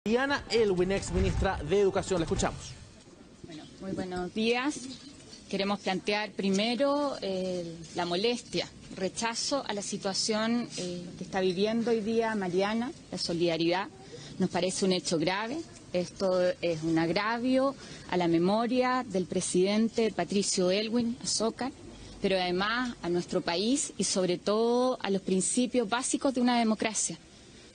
Mariana Aylwin, ex ministra de Educación. La escuchamos. Bueno, muy buenos días. Queremos plantear primero la molestia, rechazo a la situación que está viviendo hoy día Mariana, la solidaridad. Nos parece un hecho grave. Esto es un agravio a la memoria del presidente Patricio Aylwin Azócar, pero además a nuestro país y sobre todo a los principios básicos de una democracia.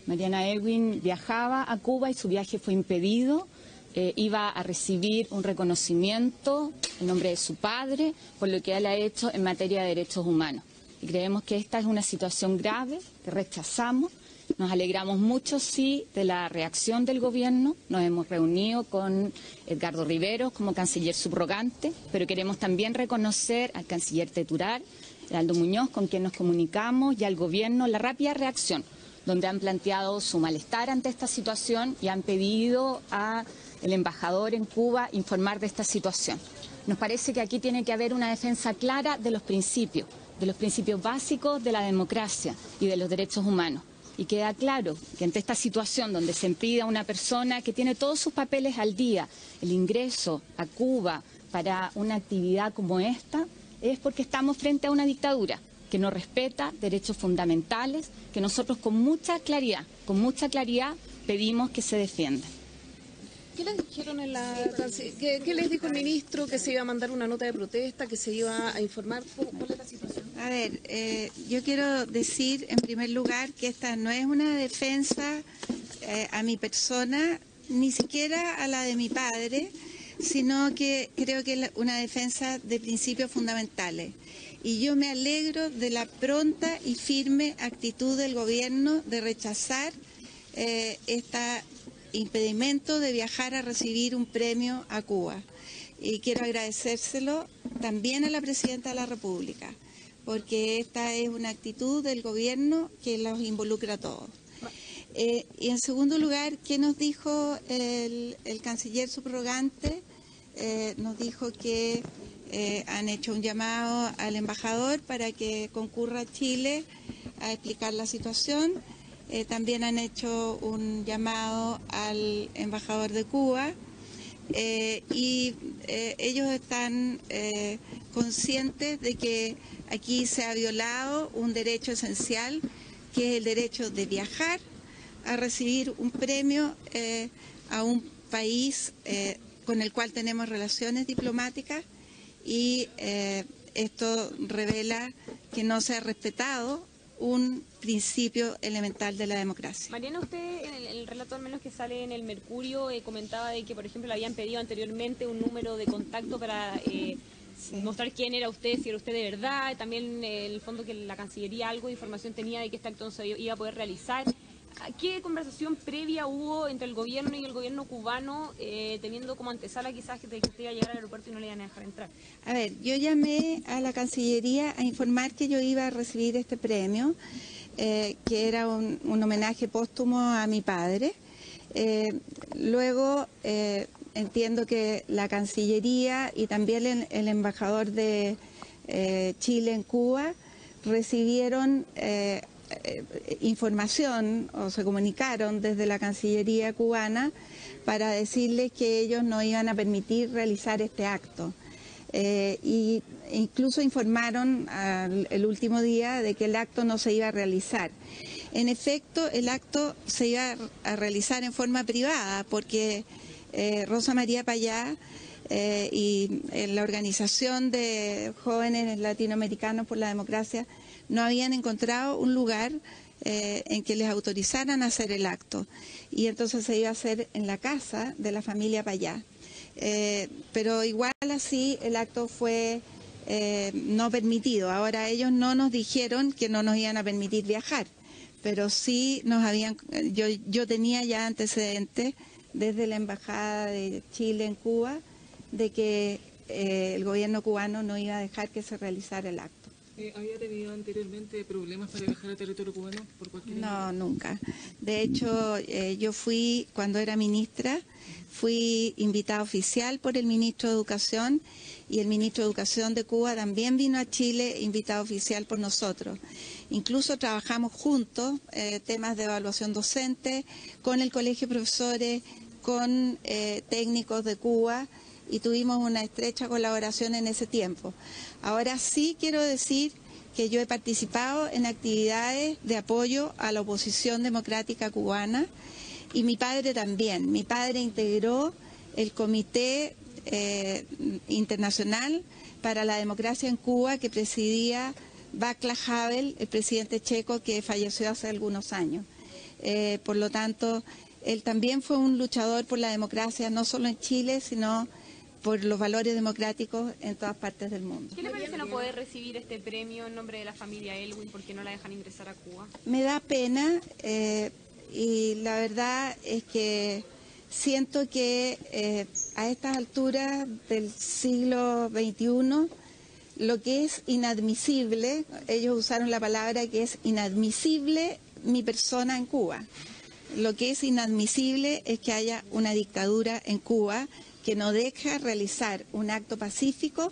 Mariana Aylwin viajaba a Cuba y su viaje fue impedido. Iba a recibir un reconocimiento en nombre de su padre por lo que él ha hecho en materia de derechos humanos. Y creemos que esta es una situación grave que rechazamos. Nos alegramos mucho, sí, de la reacción del gobierno. Nos hemos reunido con Edgardo Riveros como canciller subrogante, pero queremos también reconocer al canciller titular, Heraldo Muñoz, con quien nos comunicamos, y al gobierno la rápida reacción, donde han planteado su malestar ante esta situación y han pedido al embajador en Cuba informar de esta situación. Nos parece que aquí tiene que haber una defensa clara de los principios básicos de la democracia y de los derechos humanos. Y queda claro que ante esta situación donde se impide a una persona que tiene todos sus papeles al día el ingreso a Cuba para una actividad como esta, es porque estamos frente a una dictadura que no respeta derechos fundamentales, que nosotros con mucha claridad pedimos que se defiendan. ¿Qué les dijeron en la ¿Qué les dijo el ministro? ¿Que se iba a mandar una nota de protesta? ¿Que se iba a informar? ¿Cuál es la situación? A ver, yo quiero decir en primer lugar que esta no es una defensa a mi persona, ni siquiera a la de mi padre, sino que creo que es una defensa de principios fundamentales. Y yo me alegro de la pronta y firme actitud del gobierno de rechazar este impedimento de viajar a recibir un premio a Cuba. Y quiero agradecérselo también a la Presidenta de la República, porque esta es una actitud del gobierno que los involucra a todos. Y en segundo lugar, ¿qué nos dijo el canciller subrogante? Nos dijo que han hecho un llamado al embajador para que concurra a Chile a explicar la situación. También han hecho un llamado al embajador de Cuba y ellos están conscientes de que aquí se ha violado un derecho esencial, que es el derecho de viajar a recibir un premio a un país con el cual tenemos relaciones diplomáticas, y esto revela que no se ha respetado un principio elemental de la democracia. Mariana, usted en el relato al menos que sale en el Mercurio comentaba de que, por ejemplo, le habían pedido anteriormente un número de contacto para mostrar quién era usted, si era usted de verdad, también en el fondo que la Cancillería algo de información tenía de que este acto no se iba a poder realizar. ¿Qué conversación previa hubo entre el gobierno y el gobierno cubano, teniendo como antesala quizás de que usted iba a llegar al aeropuerto y no le iban a dejar entrar? A ver, yo llamé a la Cancillería a informar que yo iba a recibir este premio, que era un homenaje póstumo a mi padre. Luego entiendo que la Cancillería y también el embajador de Chile en Cuba recibieron información o se comunicaron desde la Cancillería cubana para decirles que ellos no iban a permitir realizar este acto. Y incluso informaron el último día de que el acto no se iba a realizar. En efecto, el acto se iba a realizar en forma privada porque Rosa María Payá y la Organización de Jóvenes Latinoamericanos por la Democracia no habían encontrado un lugar en que les autorizaran a hacer el acto, y entonces se iba a hacer en la casa de la familia Payá. Pero igual así el acto fue no permitido. Ahora ellos no nos dijeron que no nos iban a permitir viajar, pero sí nos habían, yo tenía ya antecedentes desde la Embajada de Chile en Cuba de que el gobierno cubano no iba a dejar que se realizara el acto. ¿Había tenido anteriormente problemas para viajar al territorio cubano por cualquier No, nunca. De hecho, yo fui, cuando era ministra, fui invitada oficial por el ministro de Educación, y el ministro de Educación de Cuba también vino a Chile invitado oficial por nosotros. Incluso trabajamos juntos temas de evaluación docente con el Colegio de Profesores, con técnicos de Cuba, y tuvimos una estrecha colaboración en ese tiempo. Ahora sí quiero decir que yo he participado en actividades de apoyo a la oposición democrática cubana, y mi padre también. Mi padre integró el Comité Internacional para la Democracia en Cuba, que presidía Václav Havel, el presidente checo que falleció hace algunos años. Por lo tanto, él también fue un luchador por la democracia, no solo en Chile, sino por los valores democráticos en todas partes del mundo. ¿Qué le parece no poder recibir este premio en nombre de la familia Aylwin porque no la dejan ingresar a Cuba? Me da pena y la verdad es que siento que a estas alturas del siglo XXI, lo que es inadmisible, ellos usaron la palabra que es inadmisible mi persona en Cuba. Lo que es inadmisible es que haya una dictadura en Cuba que no deja realizar un acto pacífico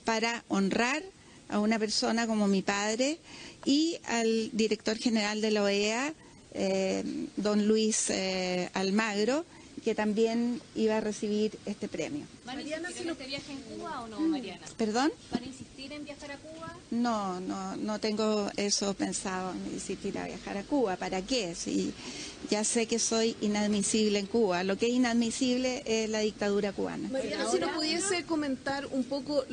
para honrar a una persona como mi padre y al director general de la OEA, don Luis Almagro, que también iba a recibir este premio. ¿Van a insistir en este viaje en Cuba o no, Mariana? ¿Perdón? ¿Van a insistir en viajar a Cuba? No tengo eso pensado, insistir a viajar a Cuba. ¿Para qué? Si ya sé que soy inadmisible en Cuba. Lo que es inadmisible es la dictadura cubana. Mariana, si nos pudiese comentar un poco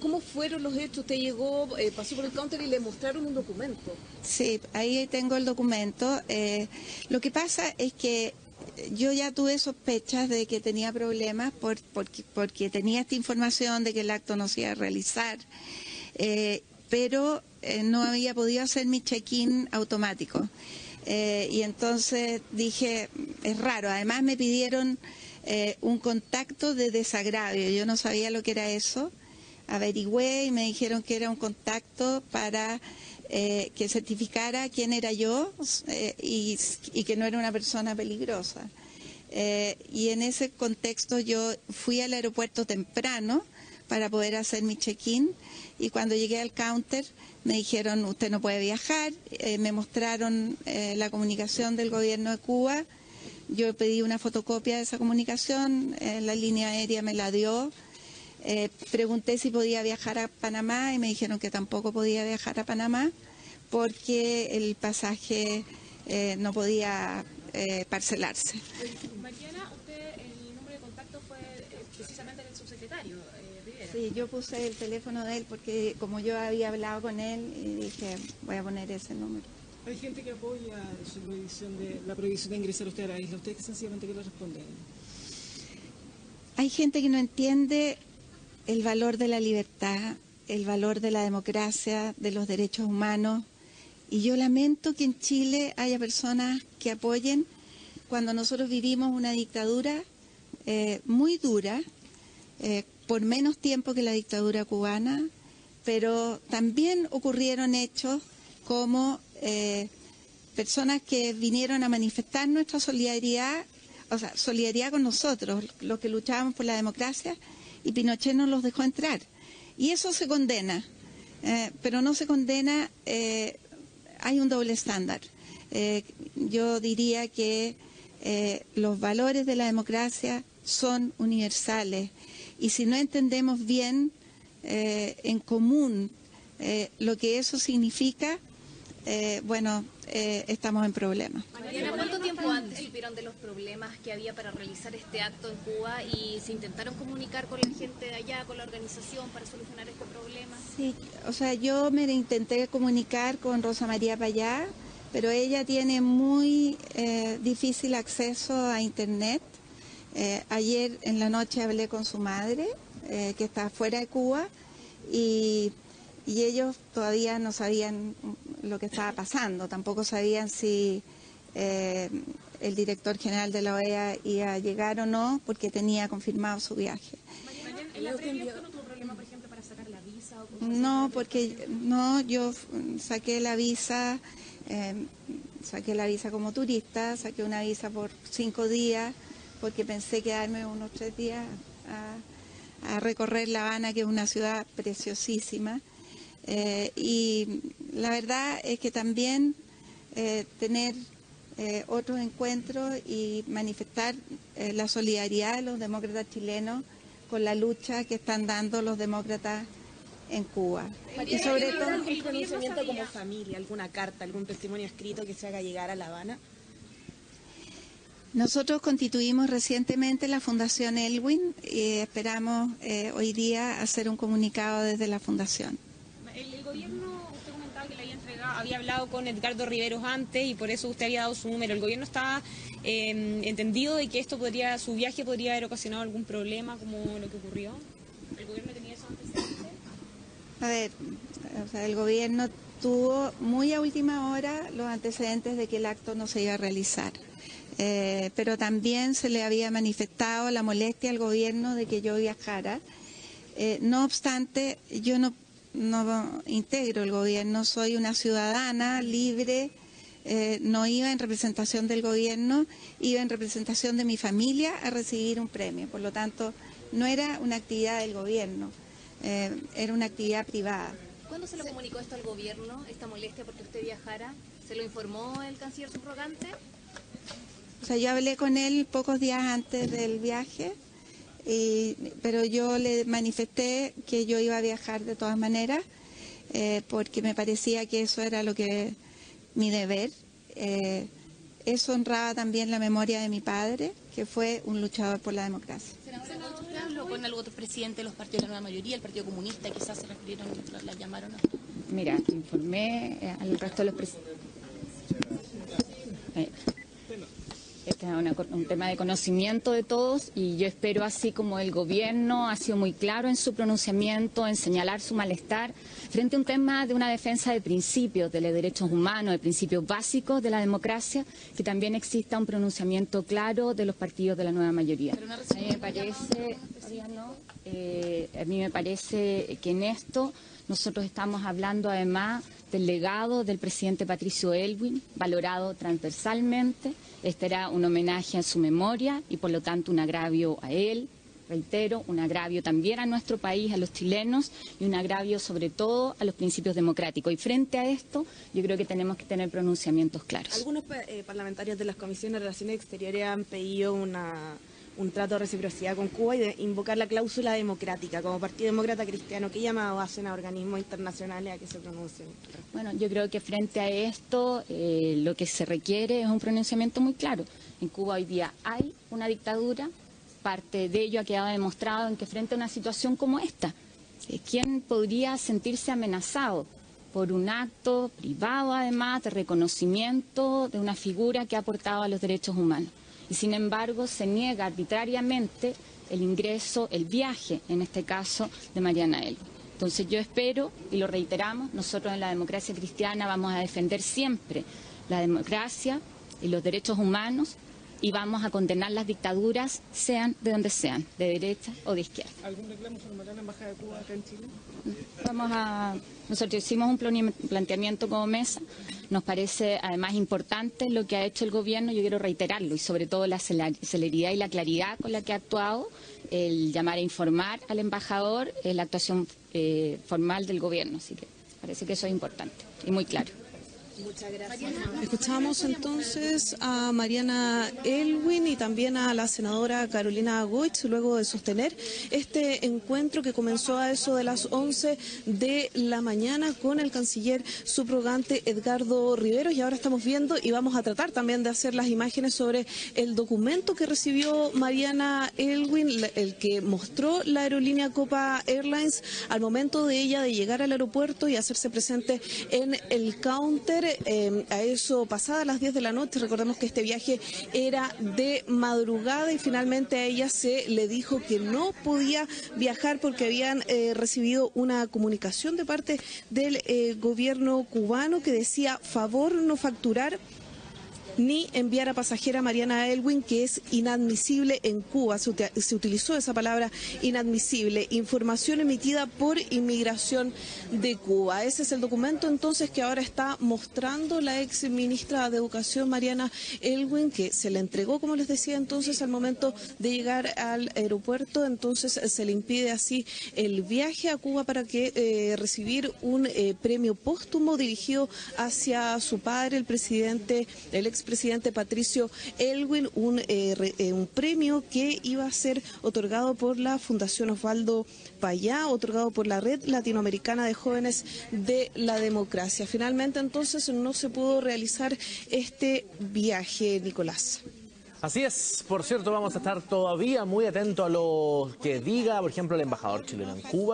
cómo fueron los hechos. Usted llegó, pasó por el counter y le mostraron un documento. Sí, ahí tengo el documento. Lo que pasa es que yo ya tuve sospechas de que tenía problemas porque tenía esta información de que el acto no se iba a realizar, pero no había podido hacer mi check-in automático. Y entonces dije, es raro. Además me pidieron un contacto de desagravio. Yo no sabía lo que era eso. Averigüé y me dijeron que era un contacto para que certificara quién era yo y que no era una persona peligrosa. Y en ese contexto yo fui al aeropuerto temprano para poder hacer mi check-in, y cuando llegué al counter me dijeron, usted no puede viajar. Me mostraron la comunicación del gobierno de Cuba. Yo pedí una fotocopia de esa comunicación, la línea aérea me la dio. Pregunté si podía viajar a Panamá y me dijeron que tampoco podía viajar a Panamá porque el pasaje no podía parcelarse. Mariana, usted, el número de contacto fue precisamente del subsecretario Rivera. Sí, yo puse el teléfono de él porque como yo había hablado con él y dije, voy a poner ese número. Hay gente que apoya la prohibición de ingresar usted a la isla. ¿Usted sencillamente qué le responde? Hay gente que no entiende el valor de la libertad, el valor de la democracia, de los derechos humanos. Y yo lamento que en Chile haya personas que apoyen cuando nosotros vivimos una dictadura muy dura, por menos tiempo que la dictadura cubana, pero también ocurrieron hechos como personas que vinieron a manifestar nuestra solidaridad, o sea, solidaridad con nosotros, los que luchábamos por la democracia, y Pinochet no los dejó entrar. Y eso se condena, pero no se condena, hay un doble estándar. Yo diría que los valores de la democracia son universales, y si no entendemos bien en común lo que eso significa, estamos en problemas. Mariana, ¿cuánto tiempo antes supieron de los problemas que había para realizar este acto en Cuba y se intentaron comunicar con la gente de allá, con la organización, para solucionar este problema? Sí, o sea, yo me intenté comunicar con Rosa María Payá, pero ella tiene muy difícil acceso a Internet. Ayer en la noche hablé con su madre, que está fuera de Cuba, y ellos todavía no sabían lo que estaba pasando, tampoco sabían si el director general de la OEA iba a llegar o no, porque tenía confirmado su viaje. Mariana, ¿en la previa usted no tuvo problema, por ejemplo, para sacar la visa o cosas No, así? porque yo saqué la visa como turista, saqué una visa por 5 días, porque pensé quedarme unos 3 días a recorrer La Habana, que es una ciudad preciosísima. Y la verdad es que también tener otros encuentros y manifestar la solidaridad de los demócratas chilenos con la lucha que están dando los demócratas en Cuba. Y sobre todo un pronunciamiento como familia, alguna carta, algún testimonio escrito que se haga llegar a La Habana. Nosotros constituimos recientemente la Fundación Elwin y esperamos hoy día hacer un comunicado desde la Fundación. El gobierno, usted comentaba que le había hablado con Edgardo Riveros antes y por eso usted había dado su número. ¿El gobierno estaba entendido de que su viaje podría haber ocasionado algún problema como lo que ocurrió? ¿El gobierno tenía esos antecedentes? A ver, el gobierno tuvo muy a última hora los antecedentes de que el acto no se iba a realizar. Pero también se le había manifestado la molestia al gobierno de que yo viajara. No obstante, yo no integro el gobierno, soy una ciudadana libre, no iba en representación del gobierno, iba en representación de mi familia a recibir un premio. Por lo tanto, no era una actividad del gobierno, era una actividad privada. ¿Cuándo se le comunicó esto al gobierno, esta molestia porque usted viajara? ¿Se lo informó el canciller subrogante? O sea, yo hablé con él pocos días antes del viaje, pero yo le manifesté que yo iba a viajar de todas maneras, porque me parecía que eso era mi deber. Eso honraba también la memoria de mi padre, que fue un luchador por la democracia. Senadora, ¿usted habló con algún otro presidente de los partidos de la nueva mayoría, el Partido Comunista, quizás se refirieron, la llamaron? Mira, informé al resto de los presidentes. Este es un tema de conocimiento de todos y yo espero, así como el gobierno ha sido muy claro en su pronunciamiento, en señalar su malestar frente a un tema de una defensa de principios, de los derechos humanos, de principios básicos de la democracia, que también exista un pronunciamiento claro de los partidos de la nueva mayoría. A mí me parece que en esto nosotros estamos hablando además del legado del presidente Patricio Aylwin, valorado transversalmente. Este era un homenaje a su memoria y por lo tanto un agravio a él, reitero, un agravio también a nuestro país, a los chilenos, y un agravio sobre todo a los principios democráticos. Y frente a esto, yo creo que tenemos que tener pronunciamientos claros. Algunos parlamentarios de las comisiones de Relaciones Exteriores han pedido un trato de reciprocidad con Cuba y de invocar la cláusula democrática como Partido Demócrata Cristiano. ¿Qué llamado hacen a organismos internacionales a que se pronuncien? Bueno, yo creo que frente a esto lo que se requiere es un pronunciamiento muy claro. En Cuba hoy día hay una dictadura, parte de ello ha quedado demostrado en que frente a una situación como esta, ¿quién podría sentirse amenazado por un acto privado además de reconocimiento de una figura que ha aportado a los derechos humanos? Y sin embargo se niega arbitrariamente el ingreso, el viaje, en este caso, de Mariana Elwin. Entonces yo espero, y lo reiteramos, nosotros en la democracia cristiana vamos a defender siempre la democracia y los derechos humanos y vamos a condenar las dictaduras, sean de donde sean, de derecha o de izquierda. ¿Algún reclamo formará la Embajada de Cuba acá en Chile? Nosotros hicimos un planteamiento como mesa, nos parece además importante lo que ha hecho el gobierno, yo quiero reiterarlo, y sobre todo la celeridad y la claridad con la que ha actuado, el llamar a informar al embajador, la actuación formal del gobierno, así que parece que eso es importante y muy claro. Muchas gracias. Escuchamos entonces a Mariana Elwin y también a la senadora Carolina Goich luego de sostener este encuentro que comenzó a eso de las 11 de la mañana con el canciller subrogante Edgardo Riveros, y ahora estamos viendo y vamos a tratar también de hacer las imágenes sobre el documento que recibió Mariana Elwin, el que mostró la aerolínea Copa Airlines al momento de ella de llegar al aeropuerto y hacerse presente en el counter. A eso pasada las 10 de la noche, recordemos que este viaje era de madrugada y finalmente a ella se le dijo que no podía viajar porque habían recibido una comunicación de parte del gobierno cubano que decía favor no facturar ni enviar a pasajera Mariana Aylwin, que es inadmisible en Cuba. Se utilizó esa palabra, inadmisible. Información emitida por Inmigración de Cuba. Ese es el documento entonces que ahora está mostrando la ex ministra de Educación, Mariana Aylwin, que se le entregó, como les decía entonces, al momento de llegar al aeropuerto. Entonces se le impide así el viaje a Cuba para que recibir un premio póstumo dirigido hacia su padre, el expresidente Patricio Aylwin, un premio que iba a ser otorgado por la Fundación Osvaldo Payá, otorgado por la Red Latinoamericana de Jóvenes de la Democracia. Finalmente entonces no se pudo realizar este viaje, Nicolás. Así es, por cierto, vamos a estar todavía muy atentos a lo que diga, por ejemplo, el embajador chileno en Cuba.